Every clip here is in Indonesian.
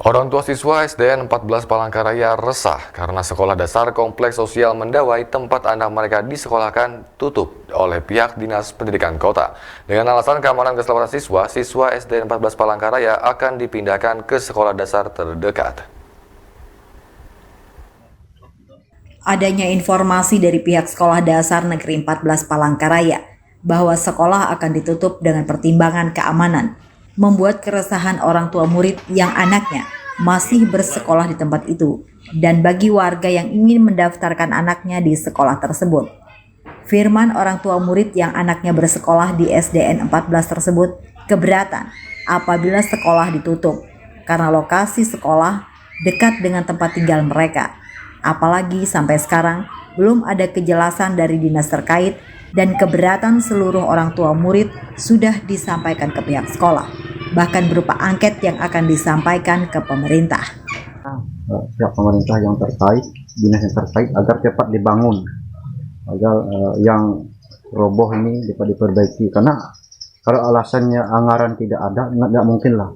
Orang tua siswa SDN 14 Palangkaraya resah karena sekolah dasar Kompleks Sosial Mendawai tempat anak mereka disekolahkan tutup oleh pihak Dinas Pendidikan Kota. Dengan alasan keamanan keselamatan siswa, siswa SDN 14 Palangkaraya akan dipindahkan ke sekolah dasar terdekat. Adanya informasi dari pihak Sekolah Dasar Negeri 14 Palangkaraya bahwa sekolah akan ditutup dengan pertimbangan keamanan, membuat keresahan orang tua murid yang anaknya masih bersekolah di tempat itu dan bagi warga yang ingin mendaftarkan anaknya di sekolah tersebut. Firman orang tua murid yang anaknya bersekolah di SDN 14 tersebut keberatan apabila sekolah ditutup karena lokasi sekolah dekat dengan tempat tinggal mereka. Apalagi sampai sekarang belum ada kejelasan dari dinas terkait dan keberatan seluruh orang tua murid sudah disampaikan ke pihak sekolah, bahkan berupa angket yang akan disampaikan ke pemerintah. Pihak pemerintah yang terkait, dinas yang terkait agar cepat dibangun, agar yang roboh ini dapat diperbaiki. Karena kalau alasannya anggaran tidak ada, nggak mungkin lah.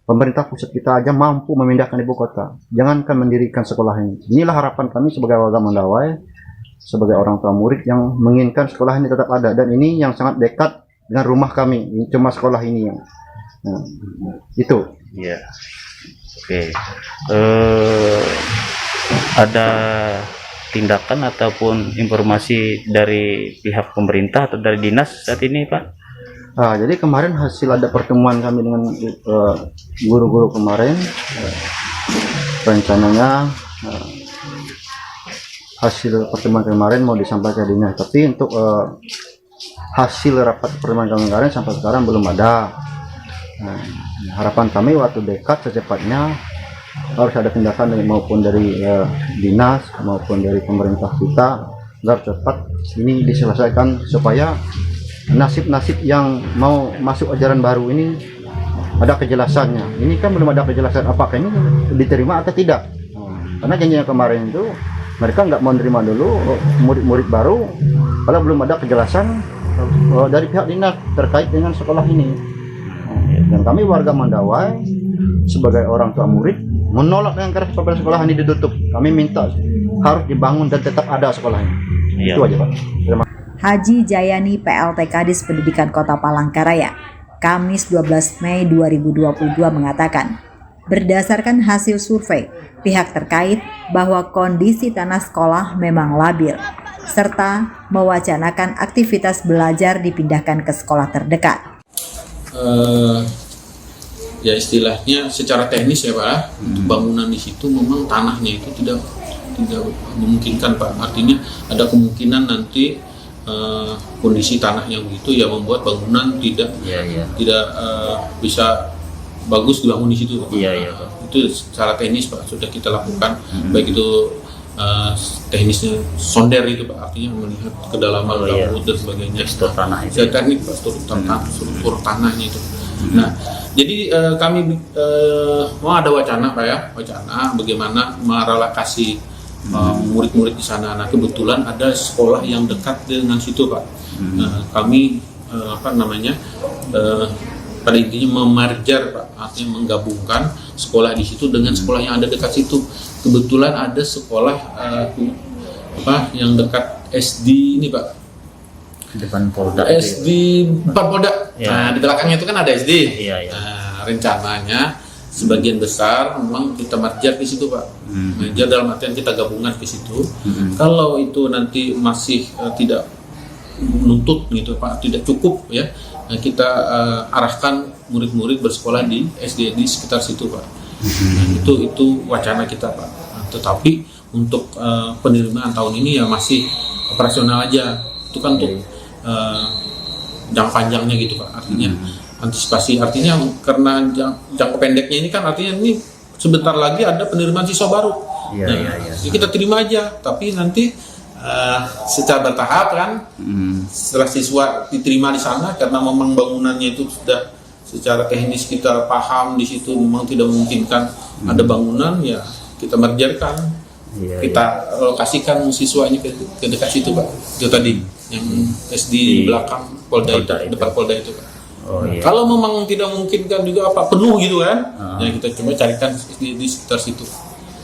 Pemerintah pusat kita aja mampu memindahkan ibu kota, jangankan mendirikan sekolah ini. Inilah harapan kami sebagai warga Mendawai, sebagai orang tua murid yang menginginkan sekolah ini tetap ada, dan ini yang sangat dekat dengan rumah kami, cuma sekolah ini yang itu. Ya, oke. Ada tindakan ataupun informasi dari pihak pemerintah atau dari dinas saat ini, Pak? Jadi kemarin hasil ada pertemuan kami dengan guru-guru kemarin, rencananya hasil pertemuan kemarin mau disampaikan ke dinas, tapi untuk hasil rapat pertemuan kemarin sampai sekarang belum ada. Harapan kami waktu dekat secepatnya harus ada tindakan maupun dari dinas maupun dari pemerintah kita agar cepat ini diselesaikan supaya nasib-nasib yang mau masuk ajaran baru ini ada kejelasannya. Ini kan belum ada kejelasan apakah ini diterima atau tidak. Karena janjinya kemarin itu mereka nggak mau menerima dulu murid-murid baru kalau belum ada kejelasan dari pihak dinas terkait dengan sekolah ini. Dan kami warga Mendawai sebagai orang tua murid menolak dengan keras apabila sekolah ini ditutup. Kami minta harus dibangun dan tetap ada sekolah ini. Itu aja, Pak. Terima kasih. Haji Jayani PLT Kadis Pendidikan Kota Palangkaraya, Kamis 12 Mei 2022 mengatakan, berdasarkan hasil survei pihak terkait bahwa kondisi tanah sekolah memang labil, serta mewacanakan aktivitas belajar dipindahkan ke sekolah terdekat. Ya istilahnya secara teknis ya Pak, bangunan di situ memang tanahnya itu tidak memungkinkan Pak. Artinya ada kemungkinan nanti kondisi tanahnya begitu ya membuat bangunan tidak bisa bagus dibangun di situ Pak. Itu secara teknis Pak sudah kita lakukan, baik itu teknisnya sonder itu Pak, artinya melihat kedalaman laut dan sebagainya. Secara teknik Pak struktur tanahnya itu. Nah, jadi kami mau ada wacana Pak ya, wacana bagaimana merelokasi murid-murid di sana. Nah, kebetulan ada sekolah yang dekat dengan situ Pak. Kami pada intinya memerger Pak, artinya menggabungkan sekolah di situ dengan sekolah yang ada dekat situ. Kebetulan ada sekolah yang dekat SD ini Pak. Depan Polda. SD depan Polda. Ya. Nah, di belakangnya itu kan ada SD. Nah, rencananya sebagian besar memang kita merger di situ Pak. Merger dalam artian kita gabungan ke situ. Kalau itu nanti masih tidak menuntut gitu Pak, tidak cukup ya, kita arahkan murid-murid bersekolah di SD di sekitar situ Pak. Nah, itu wacana kita Pak. Nah, tetapi untuk penerimaan tahun ini ya masih operasional aja. Itu kan untuk jangka panjangnya gitu Pak. Artinya antisipasi, artinya karena jangka pendeknya ini kan artinya ini sebentar lagi ada penerimaan siswa baru. Kita terima aja, tapi nanti secara bertahap kan, setelah siswa diterima di sana karena memang bangunannya itu sudah secara teknis kita paham di situ memang tidak memungkinkan ada bangunan, ya kita mergerkan, kita lokasikan siswanya ke dekat situ Pak. Itu tadi yang SD di belakang Polda itu, depan Polda itu Pak. Oh, iya. Kalau memang tidak memungkinkan juga penuh gitu kan, ya kita coba carikan di sekitar situ.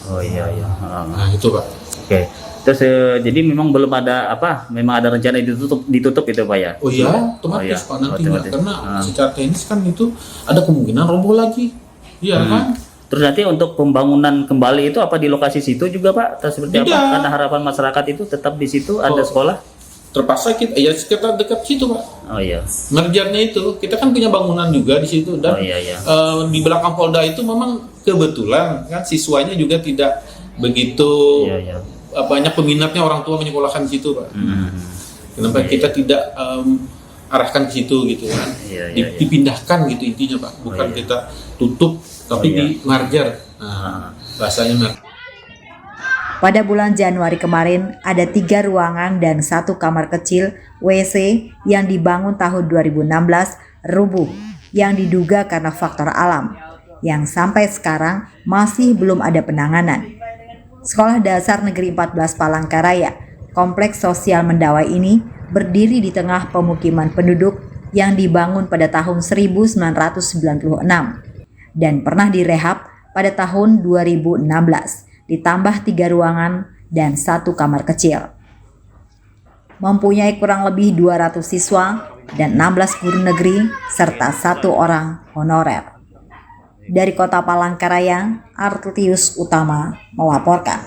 Oh iya. Nah itu Pak. Oke. Terus jadi memang belum ada memang ada rencana ditutup itu Pak ya? Oh iya, otomatis Pak nantinya, otomatis. karena secara teknis kan itu ada kemungkinan roboh lagi, iya kan? Terus nanti untuk pembangunan kembali itu apa di lokasi situ juga Pak? Atau seperti Tidak. apa? Karena harapan masyarakat itu tetap di situ ada sekolah? Terpaksa kita, ya sekitar dekat situ Pak. Oh iya. Mergernya itu, kita kan punya bangunan juga di situ dan di belakang Polda itu memang kebetulan kan siswanya juga tidak begitu banyak peminatnya orang tua menyekolahkan di situ Pak. Kenapa kita tidak arahkan ke situ gitu kan? Dipindahkan gitu intinya Pak, bukan kita tutup tapi di merger. Nah, bahasanya merger. Pada bulan Januari kemarin, ada 3 ruangan dan 1 kamar kecil WC yang dibangun tahun 2016 rubuh yang diduga karena faktor alam, yang sampai sekarang masih belum ada penanganan. Sekolah Dasar Negeri 14 Palangkaraya, kompleks sosial Mendawai ini berdiri di tengah pemukiman penduduk yang dibangun pada tahun 1996 dan pernah direhab pada tahun 2016. Ditambah 3 ruangan dan 1 kamar kecil. Mempunyai kurang lebih 200 siswa dan 16 guru negeri serta 1 orang honorer. Dari Kota Palangkaraya, Artius Utama melaporkan.